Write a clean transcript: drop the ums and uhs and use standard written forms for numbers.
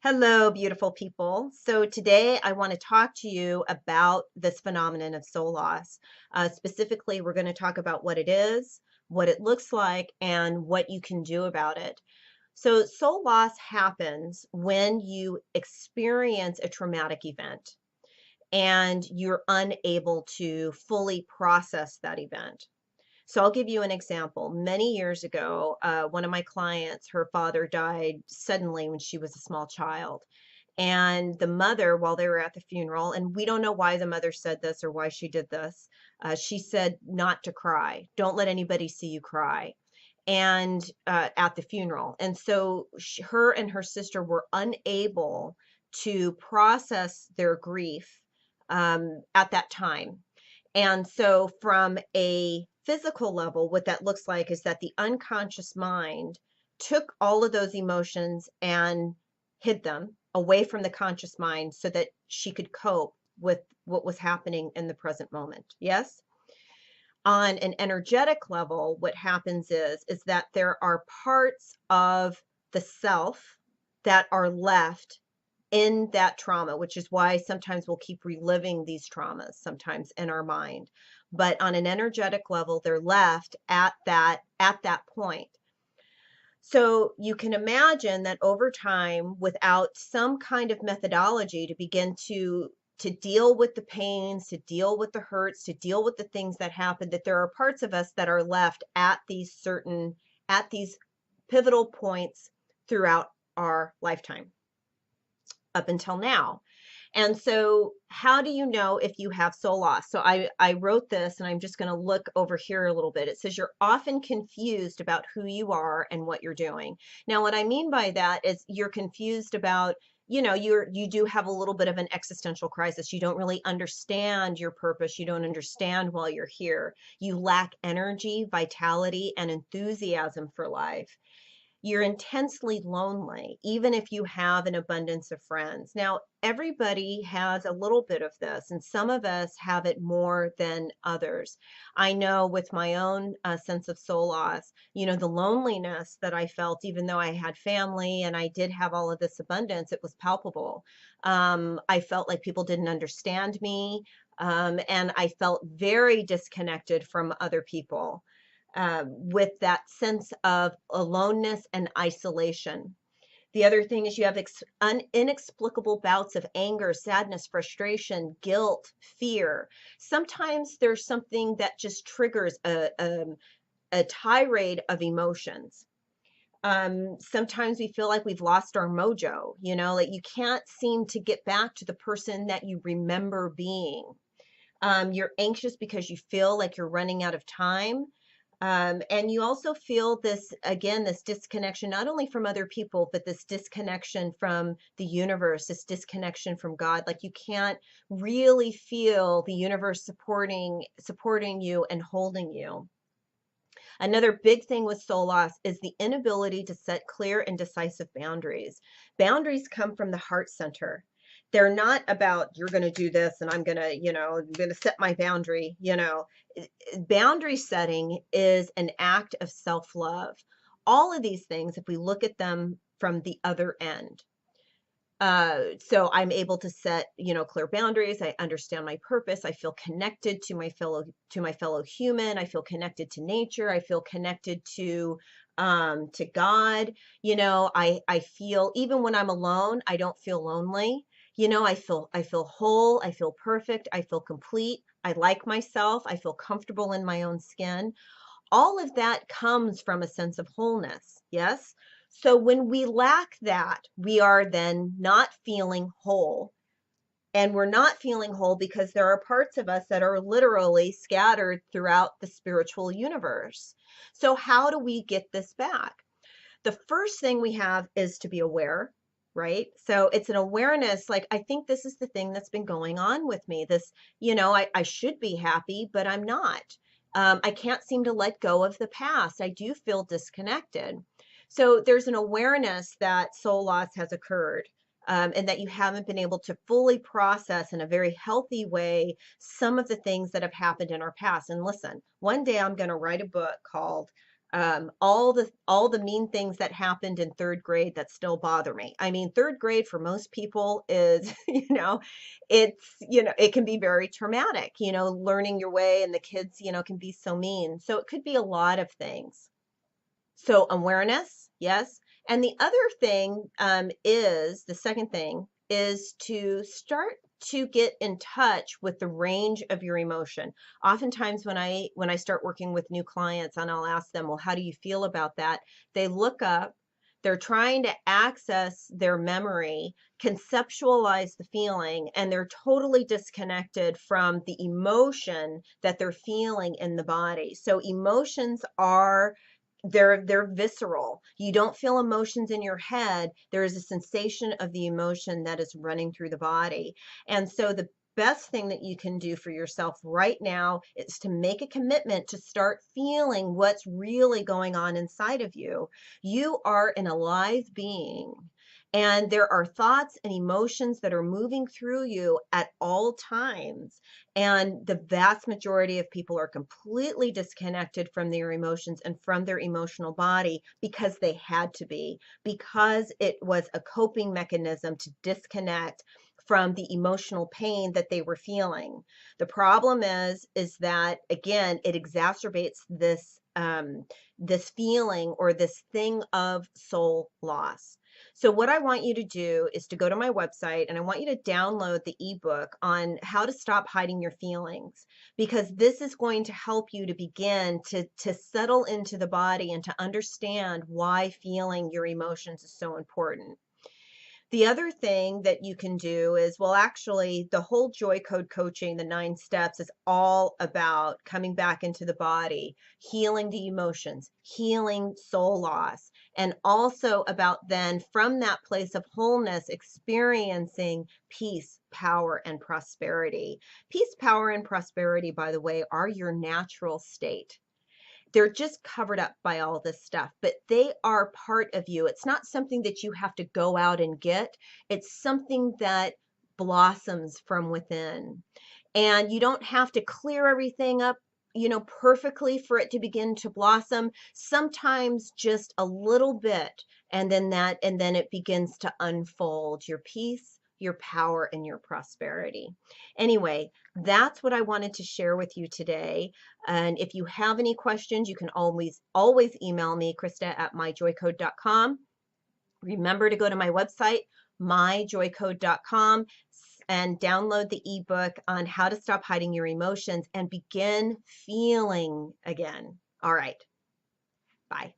Hello, beautiful people. So today I want to talk to you about this phenomenon of soul loss. Specifically, we're going to talk about what it is, what it looks like, and what you can do about it. So soul loss happens when you experience a traumatic event and you're unable to fully process that event. So I'll give you an example. Many years ago, one of my clients, her father died suddenly when she was a small child. And the mother, while they were at the funeral, and we don't know why the mother said this or why she did this, she said not to cry. Don't let anybody see you cry. And at the funeral. And so her and her sister were unable to process their grief at that time. And so, from a physical level, what that looks like is that the unconscious mind took all of those emotions and hid them away from the conscious mind so that she could cope with what was happening in the present moment. Yes? On an energetic level, what happens is that there are parts of the self that are left in that trauma, which is why sometimes we'll keep reliving these traumas sometimes in our mind. But on an energetic level, they're left at that point. So you can imagine that over time, without some kind of methodology to begin to deal with the pains, to deal with the hurts, to deal with the things that happen, that there are parts of us that are left at these pivotal points throughout our lifetime up until now. And so, how do you know if you have soul loss? So, I wrote this and I'm just going to look over here a little bit. It says you're often confused about who you are and what you're doing. Now, what I mean by that is you're confused about, you do have a little bit of an existential crisis. You don't really understand your purpose. You don't understand why you're here. You lack energy, vitality, and enthusiasm for life. You're intensely lonely, even if you have an abundance of friends. Now, everybody has a little bit of this, and some of us have it more than others. I know with my own sense of soul loss, the loneliness that I felt, even though I had family and I did have all of this abundance, it was palpable. I felt like people didn't understand me, and I felt very disconnected from other people with that sense of aloneness and isolation. The other thing is you have inexplicable bouts of anger, sadness, frustration, guilt, fear. Sometimes there's something that just triggers a tirade of emotions. Sometimes we feel like we've lost our mojo, like you can't seem to get back to the person that you remember being. You're anxious because you feel like you're running out of time. And you also feel this, again, this disconnection, not only from other people, but this disconnection from the universe, this disconnection from God. Like you can't really feel the universe supporting you and holding you. Another big thing with soul loss is the inability to set clear and decisive boundaries. Boundaries come from the heart center. They're not about you're going to do this and I'm going to set my boundary. Boundary setting is an act of self-love. All of these things, if we look at them from the other end, so I'm able to set, clear boundaries. I understand my purpose. I feel connected to my fellow human. I feel connected to nature. I feel connected to God. I feel even when I'm alone, I don't feel lonely. I feel whole. I feel perfect. I feel complete. I like myself. I feel comfortable in my own skin. All of that comes from a sense of wholeness. Yes. So when we lack that, we are then not feeling whole. And we're not feeling whole because there are parts of us that are literally scattered throughout the spiritual universe. So, how do we get this back? The first thing we have is to be aware, right? So, it's an awareness like, I think this is the thing that's been going on with me. I should be happy, but I'm not. I can't seem to let go of the past. I do feel disconnected. So there's an awareness that soul loss has occurred. And that you haven't been able to fully process in a very healthy way some of the things that have happened in our past. And listen, one day I'm going to write a book called All the mean things that happened in third grade that still bother me. I mean, third grade for most people is, it can be very traumatic, learning your way, and the kids, can be so mean. So it could be a lot of things. So awareness, yes. And the other thing is the second thing is to start to get in touch with the range of your emotion. Oftentimes when I start working with new clients and I'll ask them, well, how do you feel about that? They look up, they're trying to access their memory, conceptualize the feeling, and they're totally disconnected from the emotion that they're feeling in the body. So emotions are they're visceral. You don't feel emotions in your head. There is a sensation of the emotion that is running through the body. And so the best thing that you can do for yourself right now is to make a commitment to start feeling what's really going on inside of you. You are an alive being. And there are thoughts and emotions that are moving through you at all times. And the vast majority of people are completely disconnected from their emotions and from their emotional body because they had to be, because it was a coping mechanism to disconnect from the emotional pain that they were feeling. The problem is that again, it exacerbates this feeling or this thing of soul loss. So what I want you to do is to go to my website and I want you to download the ebook on how to stop hiding your feelings, because this is going to help you to begin to settle into the body and to understand why feeling your emotions is so important. The other thing that you can do is, well, actually, the whole JoyCode coaching, the 9 steps, is all about coming back into the body, healing the emotions, healing soul loss, and also about then from that place of wholeness, experiencing peace, power, and prosperity. Peace, power, and prosperity, by the way, are your natural state. They're just covered up by all this stuff, but they are part of you. It's not something that you have to go out and get. It's something that blossoms from within. And you don't have to clear everything up, perfectly for it to begin to blossom. Sometimes just a little bit, and then it begins to unfold your peace, your power, and your prosperity. Anyway, that's what I wanted to share with you today. And if you have any questions, you can always email me, Krista@myjoycode.com. Remember to go to my website, myjoycode.com, and download the ebook on how to stop hiding your emotions and begin feeling again. All right. Bye.